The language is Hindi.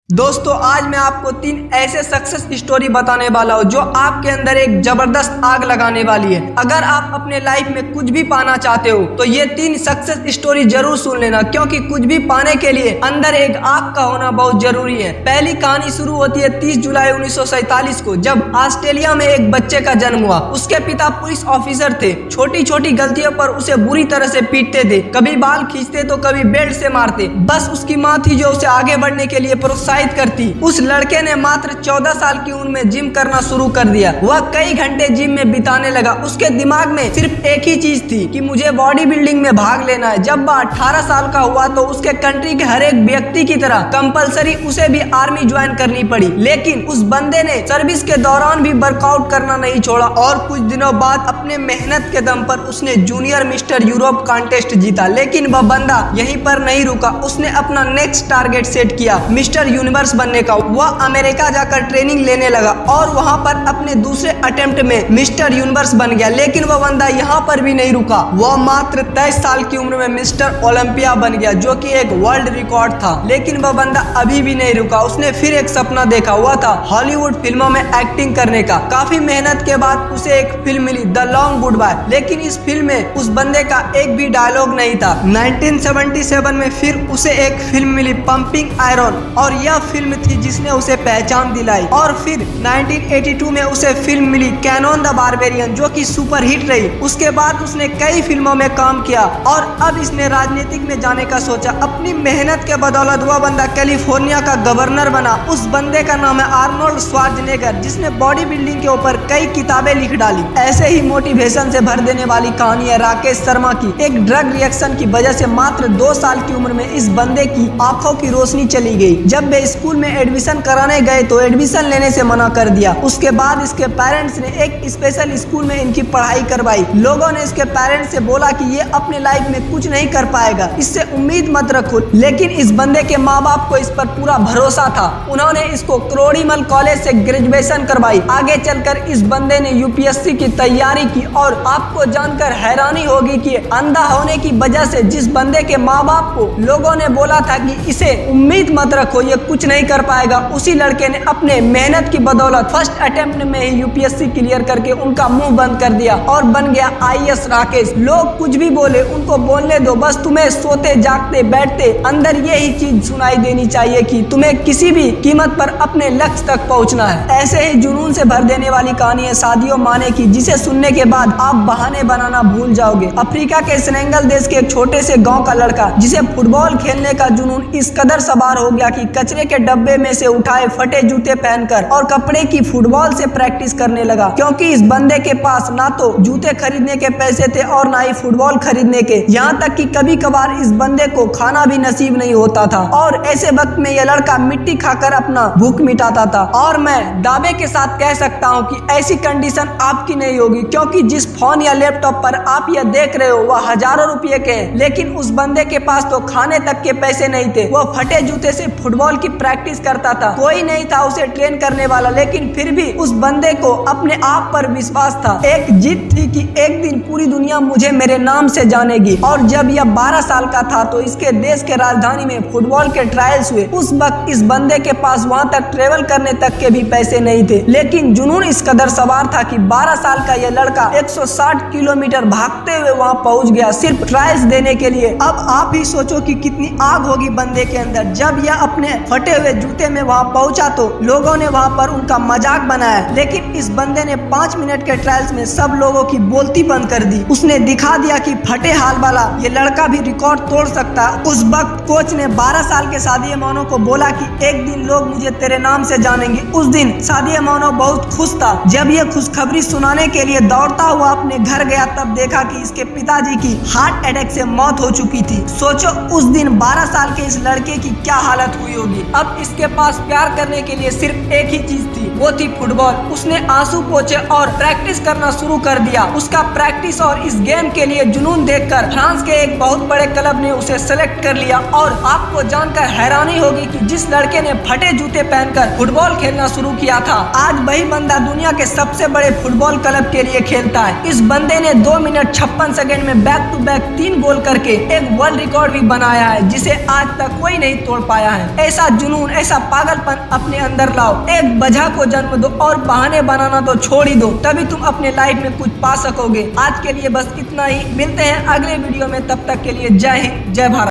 दोस्तों आज मैं आपको 3 ऐसे सक्सेस स्टोरी बताने वाला हूँ जो आपके अंदर एक जबरदस्त आग लगाने वाली है। अगर आप अपने लाइफ में कुछ भी पाना चाहते हो तो ये 3 सक्सेस स्टोरी जरूर सुन लेना, क्योंकि कुछ भी पाने के लिए अंदर एक आग का होना बहुत जरूरी है। पहली कहानी शुरू होती है 30 जुलाई 1947 को, जब ऑस्ट्रेलिया में एक बच्चे का जन्म हुआ। उसके पिता पुलिस ऑफिसर थे। छोटी छोटी गलतियों पर उसे बुरी तरह से पीटते थे, कभी बाल खींचते तो कभी बेल्ट से मारते। बस उसकी माँ थी जो उसे आगे बढ़ने के लिए प्रोत्साहित करती। उस लड़के ने मात्र 14 साल की उम्र में जिम करना शुरू कर दिया। वह कई घंटे जिम में बिताने लगा। उसके दिमाग में सिर्फ एक ही चीज थी कि मुझे बॉडी बिल्डिंग में भाग लेना है। जब वह 18 साल का हुआ तो उसके कंट्री के हर एक व्यक्ति की तरह कंपलसरी उसे भी आर्मी ज्वाइन करनी पड़ी। लेकिन उस बंदे ने सर्विस के दौरान भी वर्कआउट करना नहीं छोड़ा और कुछ दिनों बाद अपने मेहनत के दम पर उसने जूनियर मिस्टर यूरोप कॉन्टेस्ट जीता। लेकिन वह बंदा यहीं पर नहीं रुका। उसने अपना नेक्स्ट टारगेट सेट किया, मिस्टर यूनिवर्स बनने का। वह अमेरिका जाकर ट्रेनिंग लेने लगा और वहां पर अपने दूसरे अटेम्प्ट में मिस्टर यूनिवर्स बन गया। लेकिन वह बंदा यहाँ पर भी नहीं रुका। वह मात्र 23 साल की उम्र में मिस्टर ओलंपिया बन गया, जो कि एक वर्ल्ड रिकॉर्ड था। लेकिन वह बंदा अभी भी नहीं रुका। उसने फिर एक सपना देखा, हुआ था हॉलीवुड फिल्मों में एक्टिंग करने का। काफी मेहनत के बाद उसे एक फिल्म मिली, द लॉन्ग गुड बाय। लेकिन इस फिल्म में उस बंदे का एक भी डायलॉग नहीं था। 1977 में फिर उसे एक फिल्म मिली, पंपिंग आयरन, और यह फिल्म थी जिसने उसे पहचान दिलाई। और फिर 1982 में उसे फिल्म मिली कैनन द बारबेरियन, जो कि सुपर हिट रही। उसके बाद उसने कई फिल्मों में काम किया और अब इसने राजनीतिक में जाने का सोचा। अपनी मेहनत के बदौलत वह बंदा कैलिफोर्निया का गवर्नर बना। उस बंदे का नाम है आर्नोल्ड श्वार्ज़नेगर, जिसने बॉडी बिल्डिंग के ऊपर कई किताबें लिख डाली। ऐसे ही मोटिवेशन से भर देने वाली कहानी है राकेश शर्मा की। एक ड्रग रिएक्शन की वजह से मात्र 2 साल की उम्र में इस बंदे की आंखों की रोशनी चली गई। जब वे स्कूल में एडमिशन कराने गए तो एडमिशन लेने से मना कर दिया। उसके बाद इसके पेरेंट्स ने एक स्पेशल स्कूल में इनकी पढ़ाई करवाई। लोगों ने इसके पेरेंट्स से बोला कि ये अपने लाइफ में कुछ नहीं कर पाएगा, इससे उम्मीद मत रखो। लेकिन इस बंदे के माँ बाप को इस पर पूरा भरोसा था। उन्होंने इसको क्रोडीमल कॉलेज से ग्रेजुएशन करवाई। आगे चलकर इस बंदे ने यूपीएससी की तैयारी की और आपको जानकर हैरानी होगी कि अंधा होने की वजह से जिस बंदे के माँ बाप को लोगों ने बोला था कि इसे उम्मीद मत रखो, ये कुछ नहीं कर पाएगा, उसी लड़के ने अपने मेहनत की बदौलत फर्स्ट अटेम्प्ट में ही यूपीएससी क्लियर करके उनका मुंह बंद कर दिया और बन गया आईएएस राकेश। लोग कुछ भी बोले उनको बोलने दो, बस तुम्हें सोते जागते बैठते अंदर यही चीज सुनाई देनी चाहिए कि तुम्हें किसी भी कीमत पर अपने लक्ष्य तक पहुंचना है। ऐसे ही जुनून से भर देने वाली कहानी है सादियो माने की, जिसे सुनने के बाद आप बहाने बनाना भूल जाओगे। अफ्रीका के सेनेगल देश के एक छोटे से गाँव का लड़का, जिसे फुटबॉल खेलने का जुनून इस कदर सवार हो गया कि कचरे के डब्बे में से उठाए फटे जूते पहनकर और कपड़े की फुटबॉल से प्रैक्टिस करने लगा। क्योंकि इस बंदे के पास ना तो जूते खरीदने के पैसे थे और ना ही फुटबॉल खरीदने के। यहाँ तक कि कभी कभार इस बंदे को खाना भी नसीब नहीं होता था और ऐसे वक्त में यह लड़का मिट्टी खाकर अपना भूख मिटाता था। और मैं दावे के साथ कह सकता हूँ कि ऐसी कंडीशन आपकी नहीं होगी, क्योंकि जिस फोन या लैपटॉप पर आप यह देख रहे हो वह हजारों रुपये के हैं। लेकिन उस बंदे के पास तो खाने तक के पैसे नहीं थे। वह फटे जूते से फुटबॉल की प्रैक्टिस करता था। कोई नहीं था उसे ट्रेन करने वाला, लेकिन फिर भी उस बंदे को अपने आप पर विश्वास था। एक जिद थी कि एक दिन पूरी दुनिया मुझे मेरे नाम से जानेगी। और जब यह 12 साल का था तो इसके देश के राजधानी में फुटबॉल के ट्रायल्स हुए। उस वक्त इस बंदे के पास वहां तक ट्रेवल करने तक के भी पैसे नहीं थे। लेकिन जुनून इस कदर सवार था कि 12 साल का यह लड़का 160 किलोमीटर भागते हुए वहां पहुंच गया, सिर्फ ट्रायल्स देने के लिए। अब आप ही सोचो कि कितनी आग होगी बंदे के अंदर। जब यह अपने फटे हुए जूते में वहां पहुंचा तो लोगों ने वहां पर उनका मजाक बनाया। लेकिन इस बंदे ने 5 मिनट के ट्रायल्स में सब लोगों की बोलती बंद कर दी। उसने दिखा दिया कि फटे हाल वाला ये लड़का भी रिकॉर्ड तोड़ सकता। उस वक्त कोच ने 12 साल के सादिया मानो को बोला कि एक दिन लोग मुझे तेरे नाम से जानेंगे। उस दिन सादिया मानो बहुत खुश था। जब ये खुशखबरी सुनाने के लिए दौड़ता हुआ अपने घर गया तब देखा कि इसके पिताजी की हार्ट अटैक से मौत हो चुकी थी। सोचो उस दिन 12 साल के इस लड़के की क्या हालत हुई होगी। अब इसके पास प्यार करने के लिए सिर्फ एक ही चीज थी, वो थी फुटबॉल। उसने आंसू पोंछे और प्रैक्टिस करना शुरू कर दिया। उसका प्रैक्टिस और इस गेम के लिए जुनून देखकर फ्रांस के एक बहुत बड़े क्लब ने उसे सेलेक्ट कर लिया। और आपको जानकर हैरानी होगी कि जिस लड़के ने फटे जूते पहनकर फुटबॉल खेलना शुरू किया था, आज वही बंदा दुनिया के सबसे बड़े फुटबॉल क्लब के लिए खेलता है। इस बंदे ने 2 मिनट 56 सेकंड में बैक टू बैक 3 गोल करके एक वर्ल्ड रिकॉर्ड भी बनाया है, जिसे आज तक कोई नहीं तोड़ पाया है। ऐसा जुनून, ऐसा पागलपन अपने अंदर लाओ, एक वजह को जन्म दो और बहाने बनाना तो छोड़ ही दो, तभी तुम अपने लाइफ में कुछ पा सकोगे। आज के लिए बस इतना ही, मिलते हैं अगले वीडियो में, तब तक के लिए जय हिंद, जय भारत।